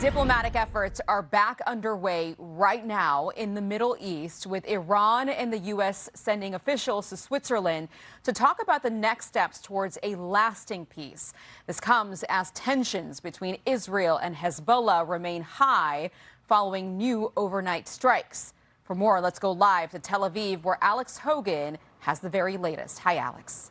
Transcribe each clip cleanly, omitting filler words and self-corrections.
Diplomatic efforts are back underway right now in the Middle East, with Iran and the U.S. sending officials to Switzerland to talk about the next steps towards a lasting peace. This comes as tensions between Israel and Hezbollah remain high following new overnight strikes. For more, let's go live to Tel Aviv, where Alex Hogan has the very latest. Hi, Alex.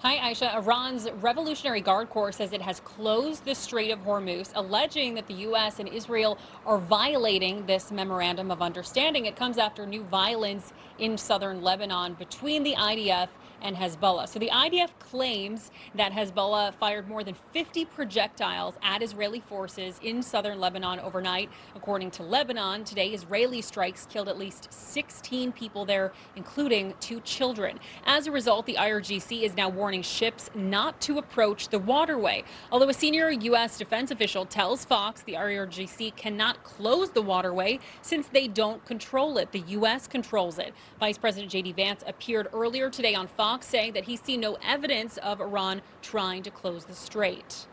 Hi, Aisha. Iran's Revolutionary Guard Corps says it has closed the Strait of Hormuz, alleging that the U.S. and Israel are violating this memorandum of understanding. It comes after new violence in southern Lebanon between the IDF and Hezbollah. So the IDF claims that Hezbollah fired more than 50 projectiles at Israeli forces in southern Lebanon overnight. According to Lebanon, today Israeli strikes killed at least 16 people there, including 2 children. As a result, the IRGC is now warning ships not to approach the waterway. Although a senior U.S. defense official tells Fox the IRGC cannot close the waterway since they don't control it. The U.S. controls it. Vice President J.D. Vance appeared earlier today on Fox saying that he's seen no evidence of Iran trying to close the strait.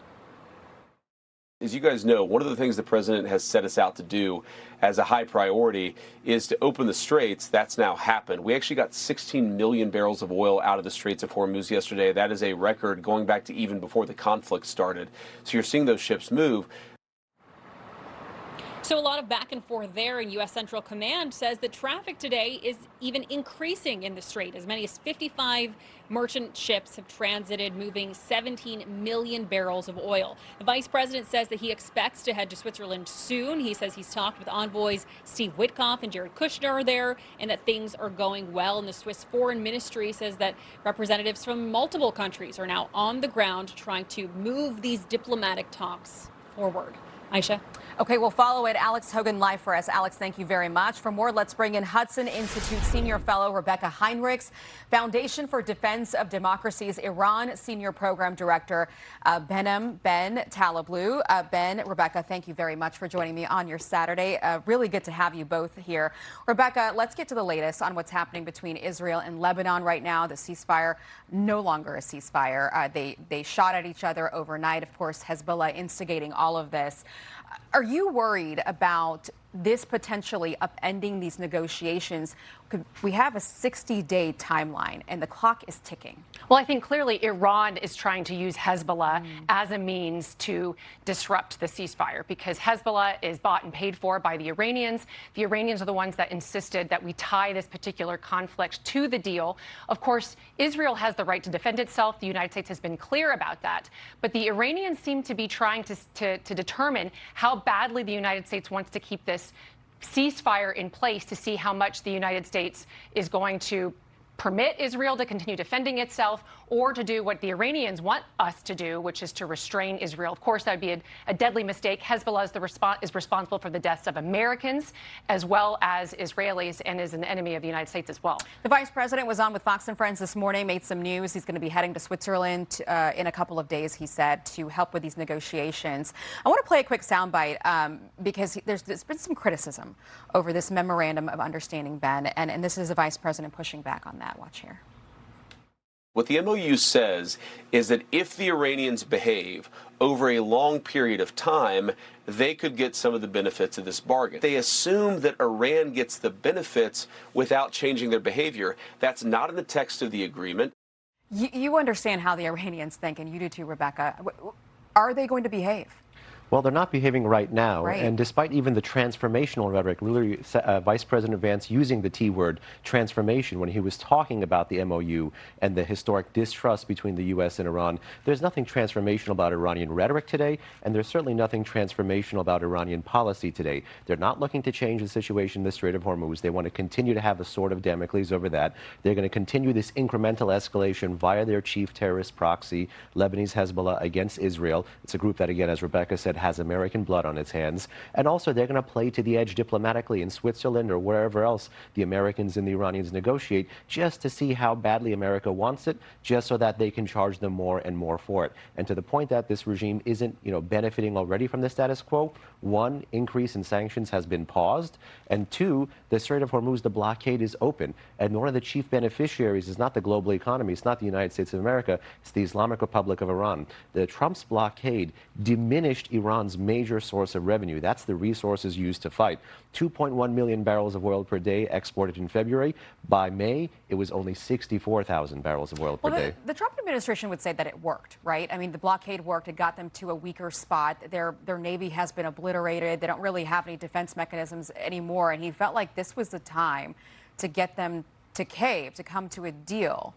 As you guys know, one of the things the president has set us out to do as a high priority is to open the straits. That's now happened. We actually got 16 million barrels of oil out of the Straits of Hormuz yesterday. That is a record going back to even before the conflict started. So you're seeing those ships move. So a lot of back and forth there, and U.S. Central Command says that traffic today is even increasing in the strait. As many as 55 merchant ships have transited, moving 17 million barrels of oil. The vice president says that he expects to head to Switzerland soon. He says he's talked with envoys Steve Witkoff and Jared Kushner there, and that things are going well. And the Swiss Foreign Ministry says that representatives from multiple countries are now on the ground trying to move these diplomatic talks forward. Aisha? Okay, we'll follow it. Alex Hogan live for us. Alex, thank you very much. For more, let's bring in Hudson Institute Senior Fellow Rebecca Heinrichs, Foundation for Defense of Democracy's Iran Senior Program Director Behnam Taleblu. Ben, Rebecca, thank you very much for joining me on your Saturday. Really good to have you both here. Rebecca, let's get to the latest on what's happening between Israel and Lebanon right now. The ceasefire, no longer a ceasefire. They shot at each other overnight. Of course, Hezbollah instigating all of this. Are you worried about this potentially upending these negotiations? We have a 60-day timeline, and the clock is ticking. Well, I think clearly Iran is trying to use Hezbollah as a means to disrupt the ceasefire, because Hezbollah is bought and paid for by the Iranians. The Iranians are the ones that insisted that we tie this particular conflict to the deal. Of course, Israel has the right to defend itself. The United States has been clear about that. But the Iranians seem to be trying to determine how badly the United States wants to keep this ceasefire in place, to see how much the United States is going to permit Israel to continue defending itself, or to do what the Iranians want us to do, which is to restrain Israel. Of course, that would be a deadly mistake. Hezbollah is responsible for the deaths of Americans as well as Israelis, and is an enemy of the United States as well. The vice president was on with Fox and Friends this morning, made some news. He's going to be heading to Switzerland in a couple of days, he said, to help with these negotiations. I want to play a quick soundbite because there's been some criticism over this memorandum of understanding, Ben, and this is the vice president pushing back on that. Watch here. What the MOU says is that if the Iranians behave over a long period of time, they could get some of the benefits of this bargain. They assume that Iran gets the benefits without changing their behavior. That's not in the text of the agreement. You understand how the Iranians think, and you do too, Rebecca. Are they going to behave? Well, they're not behaving right now. Right. And despite even the transformational rhetoric, really, Vice President Vance using the T word, transformation, when he was talking about the MOU and the historic distrust between the U.S. and Iran, there's nothing transformational about Iranian rhetoric today, and there's certainly nothing transformational about Iranian policy today. They're not looking to change the situation in the Strait of Hormuz. They want to continue to have a sword of Damocles over that. They're going to continue this incremental escalation via their chief terrorist proxy, Lebanese Hezbollah, against Israel. It's a group that, again, as Rebecca said, has American blood on its hands. And also, they're going to play to the edge diplomatically in Switzerland or wherever else the Americans and the Iranians negotiate, just to see how badly America wants it, just so that they can charge them more and more for it. And to the point that this regime isn't, benefiting already from the status quo, one, increase in sanctions has been paused, and two, the Strait of Hormuz, the blockade is open. And one of the chief beneficiaries is not the global economy, it's not the United States of America, it's the Islamic Republic of Iran. The Trump's blockade diminished Iran Iran's major source of revenue. That's the resources used to fight. 2.1 million barrels of oil per day exported in February. By May, it was only 64,000 barrels of oil per day. The Trump administration would say that it worked, right? I mean, the blockade worked. It got them to a weaker spot. Their Navy has been obliterated. They don't really have any defense mechanisms anymore. And he felt like this was the time to get them to cave, to come to a deal.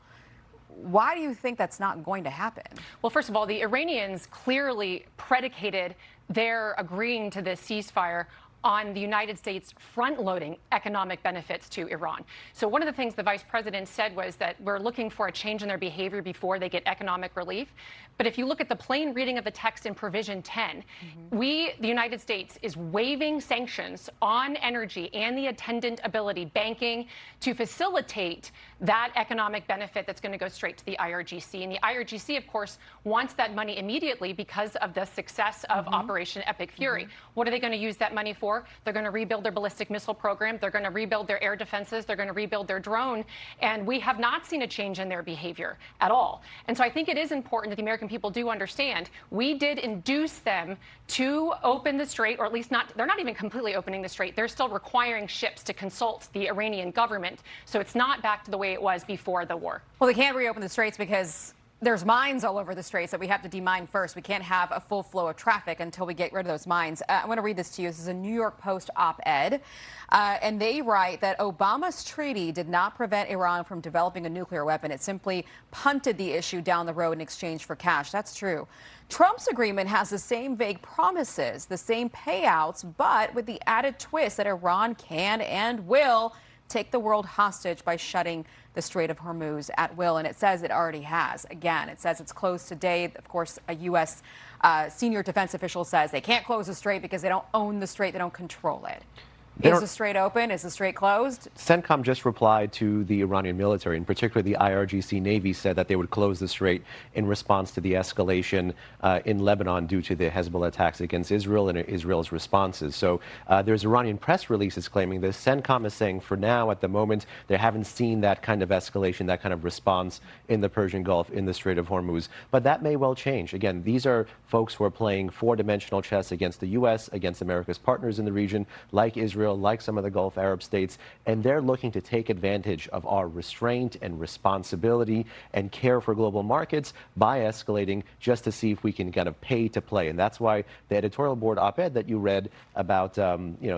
Why do you think that's not going to happen? Well, first of all, the Iranians clearly predicated their agreeing to this ceasefire on the United States front-loading economic benefits to Iran. So one of the things the vice president said was that we're looking for a change in their behavior before they get economic relief. But if you look at the plain reading of the text in Provision 10, the United States, is waiving sanctions on energy and the attendant ability, banking, to facilitate that economic benefit that's going to go straight to the IRGC. And the IRGC, of course, wants that money immediately because of the success of Operation Epic Fury. What are they going to use that money for? They're going to rebuild their ballistic missile program. They're going to rebuild their air defenses. They're going to rebuild their drone. And we have not seen a change in their behavior at all. And so I think it is important that the American people do understand we did induce them to open the Strait, or at least they're not even completely opening the Strait. They're still requiring ships to consult the Iranian government. So it's not back to the way it was before the war. Well, they can't reopen the Straits because there's mines all over the Straits that we have to demine first. We can't have a full flow of traffic until we get rid of those mines. I want to read this to you. This is a New York Post op-ed. And they write that Obama's treaty did not prevent Iran from developing a nuclear weapon. It simply punted the issue down the road in exchange for cash. That's true. Trump's agreement has the same vague promises, the same payouts, but with the added twist that Iran can and will take the world hostage by shutting the Strait of Hormuz at will. And it says it already has. Again, it says it's closed today. Of course, a U.S. Senior defense official says they can't close the Strait because they don't own the Strait. They don't control it. Is the Strait open? Is the Strait closed? CENTCOM just replied to the Iranian military, in particular the IRGC Navy said that they would close the Strait in response to the escalation in Lebanon due to the Hezbollah attacks against Israel and Israel's responses. So there's Iranian press releases claiming this. CENTCOM is saying for now, at the moment, they haven't seen that kind of escalation, that kind of response in the Persian Gulf, in the Strait of Hormuz. But that may well change. Again, these are folks who are playing four-dimensional chess against the U.S., against America's partners in the region, like Israel, like some of the Gulf Arab states, and they're looking to take advantage of our restraint and responsibility and care for global markets by escalating just to see if we can kind of pay to play. And that's why the editorial board op-ed that you read about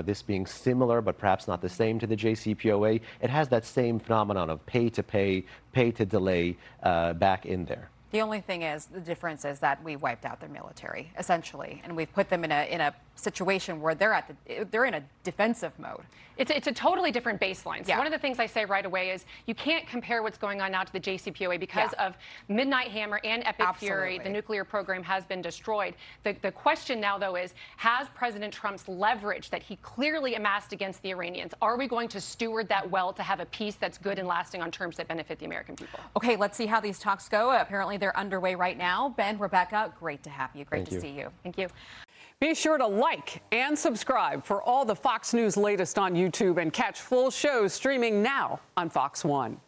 this being similar but perhaps not the same to the JCPOA, it has that same phenomenon of pay to pay, pay to delay back in there. The only thing is, the difference is that we wiped out their military, essentially, and we've put them in a situation where they're in a defensive mode. It's a totally different baseline. So one of the things I say right away is you can't compare what's going on now to the JCPOA because of Midnight Hammer and Epic Fury. The nuclear program has been destroyed. The question now, though, is has President Trump's leverage that he clearly amassed against the Iranians, are we going to steward that well to have a peace that's good and lasting on terms that benefit the American people? Okay, let's see how these talks go. Apparently they're underway right now. Ben, Rebecca, great to have you. Great to see you. Thank you. Be sure to like and subscribe for all the Fox News latest on YouTube and catch full shows streaming now on Fox One.